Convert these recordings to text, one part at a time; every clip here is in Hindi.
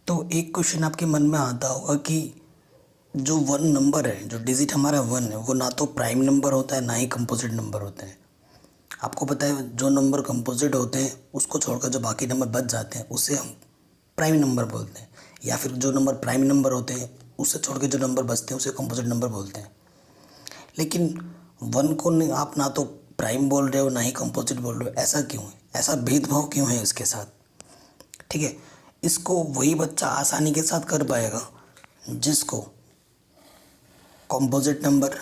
तो एक क्वेश्चन आपके मन में आता होगा कि जो वन नंबर है, जो डिजिट हमारा वन है, वो ना तो प्राइम नंबर होता है ना ही कंपोजिट नंबर होते हैं। आपको पता है जो नंबर कंपोजिट होते हैं उसको छोड़कर जो बाकी नंबर बच जाते हैं उसे हम प्राइम नंबर बोलते हैं, या फिर जो नंबर प्राइम नंबर होते हैं उससे छोड़ के जो नंबर बचते हैं उसे कंपोजिट नंबर बोलते हैं। लेकिन वन को आप ना तो प्राइम बोल रहे हो ना ही कंपोजिट बोल रहे हो, ऐसा क्यों है? ऐसा भेदभाव क्यों है इसके साथ? ठीक है, इसको वही बच्चा आसानी के साथ कर पाएगा जिसको कंपोजिट नंबर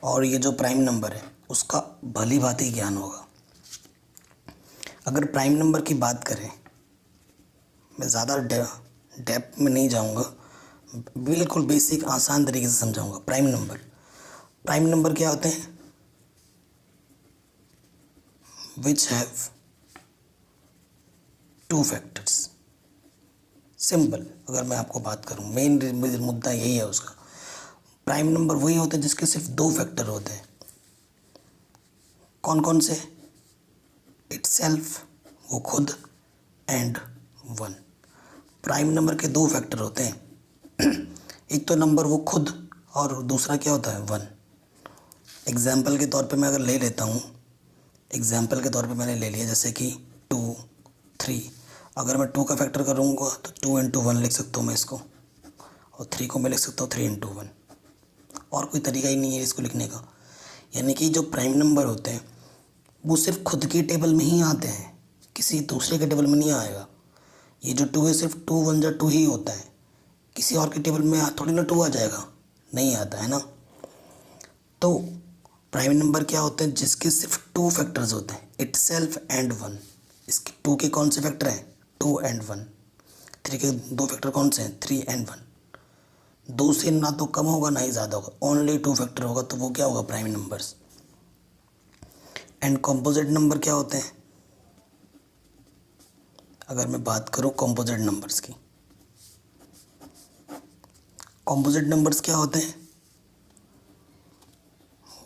और ये जो प्राइम नंबर है उसका भली भांति ज्ञान होगा। अगर प्राइम नंबर की बात करें, मैं ज़्यादा डेप्थ में नहीं जाऊंगा, बिल्कुल बेसिक आसान तरीके से समझाऊंगा। प्राइम नंबर क्या होते हैं? Which have two factors. Simple, अगर मैं आपको बात करूं, मेन मुद्दा यही है उसका। प्राइम नंबर वही होते हैं जिसके सिर्फ दो फैक्टर होते हैं। कौन कौन से? इटसेल्फ, वो खुद, एंड वन। प्राइम नंबर के दो फैक्टर होते हैं एक तो नंबर वो खुद, और दूसरा क्या होता है? वन। एग्जाम्पल के तौर पे मैं अगर ले लेता हूँ, एग्जाम्पल के तौर पे मैंने ले लिया जैसे कि 2, 3। अगर मैं 2 का फैक्टर करूँगा तो 2 इंटू 1 लिख सकता हूँ मैं इसको, और 3 को मैं लिख सकता हूँ 3 इंटू 1। और कोई तरीका ही नहीं है इसको लिखने का। यानी कि जो प्राइम नंबर होते हैं वो सिर्फ खुद की टेबल में ही आते हैं, किसी दूसरे के टेबल में नहीं आएगा। ये जो 2 है सिर्फ 2 1 जा 2 ही होता है, किसी और के टेबल में थोड़ी ना 2 आ जाएगा, नहीं आता है ना। तो प्राइम नंबर क्या होते हैं? जिसके सिर्फ 2 फैक्टर्स होते हैं, इटसेल्फ एंड वन। इसके 2 के कौन से फैक्टर हैं? 2 एंड 1। 3 के 2 फैक्टर कौन से हैं? 3 एंड 1। 2 से ना तो कम होगा ना ही ज़्यादा होगा, ओनली 2 फैक्टर होगा, तो वो क्या होगा? Prime numbers. And composite number क्या होते हैं? अगर मैं बात करूं कंपोजिट नंबर्स की, कंपोजिट नंबर्स क्या होते हैं?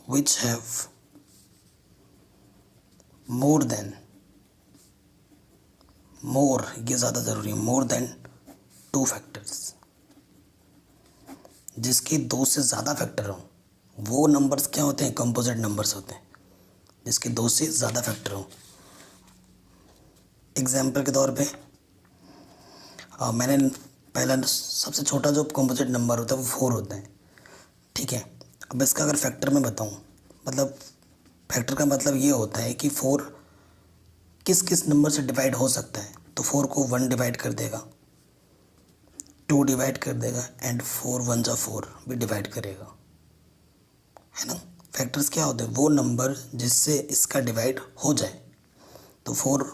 विच हैव मोर देन, मोर ये ज़्यादा ज़रूरी है, मोर देन 2 फैक्टर्स। जिसके 2 से ज़्यादा फैक्टर हों वो नंबर्स क्या होते हैं? कंपोजिट नंबर्स होते हैं, जिसके 2 से ज़्यादा फैक्टर हों। एग्जाम्पल के तौर पे मैंने पहला सबसे छोटा जो कंपोजिट नंबर होता है वो 4 होता है, ठीक है। अब इसका अगर फैक्टर में बताऊं, मतलब फैक्टर का मतलब ये होता है कि 4 किस किस नंबर से डिवाइड हो सकता है। तो 4 को 1 डिवाइड कर देगा, 2 डिवाइड कर देगा, एंड 4 1 जा 4 भी डिवाइड करेगा, है ना। फैक्टर्स क्या होते हैं? वो नंबर जिससे इसका डिवाइड हो जाए। तो 4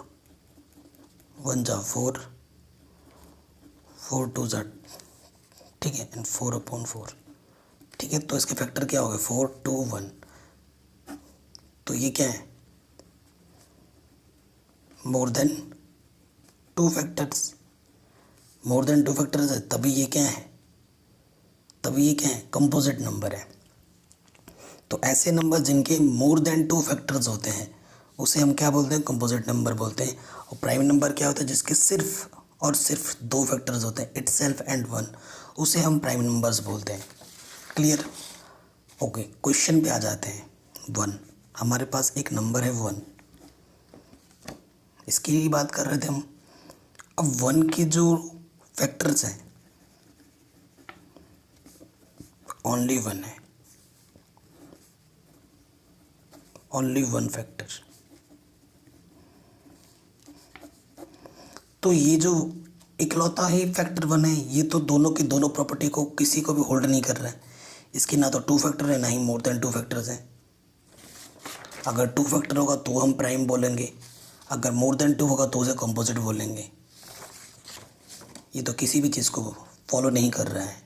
1 जा 4, 4 2 जा, ठीक है, एंड 4/4, ठीक है। तो इसके फैक्टर क्या हो गए? 4 2 1। तो ये क्या है? More than 2 factors. More than 2 factors है, तभी ये क्या है? तभी ये क्या है? कंपोजिट नंबर है। तो ऐसे नंबर जिनके मोर देन 2 फैक्टर्स होते हैं उसे हम क्या बोलते हैं? कंपोजिट नंबर बोलते हैं। और प्राइम नंबर क्या होता है? जिसके सिर्फ और सिर्फ 2 फैक्टर्स होते हैं, इटसेल्फ एंड वन, उसे हम प्राइम नंबर्स बोलते हैं। क्लियर? ओके, क्वेश्चन पे आ जाते हैं। 1, हमारे पास एक नंबर है 1, इसकी ही बात कर रहे थे हम। अब 1 के जो फैक्टर्स हैं ओनली 1 है, ओनली 1 फैक्टर। तो ये जो इकलौता ही फैक्टर 1 है, ये तो दोनों की दोनों प्रॉपर्टी को किसी को भी होल्ड नहीं कर रहा है। इसकी ना तो 2 फैक्टर है ना ही मोर देन 2 फैक्टर्स हैं। अगर 2 फैक्टर होगा तो हम प्राइम बोलेंगे, अगर मोर देन 2 होगा तो उसे कंपोजिट बोलेंगे। ये तो किसी भी चीज़ को फॉलो नहीं कर रहा है।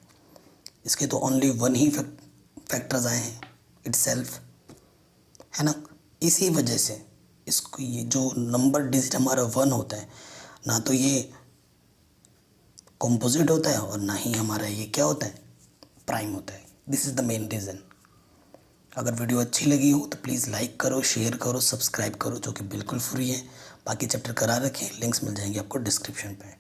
इसके तो ओनली 1 ही फैक्टर्स आए हैं, इटसेल्फ, है ना। इसी वजह से इसको, ये जो नंबर डिजिट हमारा 1 होता है, ना तो ये कंपोजिट होता है और ना ही हमारा ये क्या होता है? प्राइम होता है। This is the main reason. अगर वीडियो अच्छी लगी हो तो प्लीज़ लाइक करो, शेयर करो, सब्सक्राइब करो, जो कि बिल्कुल फ्री है। बाकी चैप्टर करा रखें, लिंक्स मिल जाएंगे आपको डिस्क्रिप्शन पे।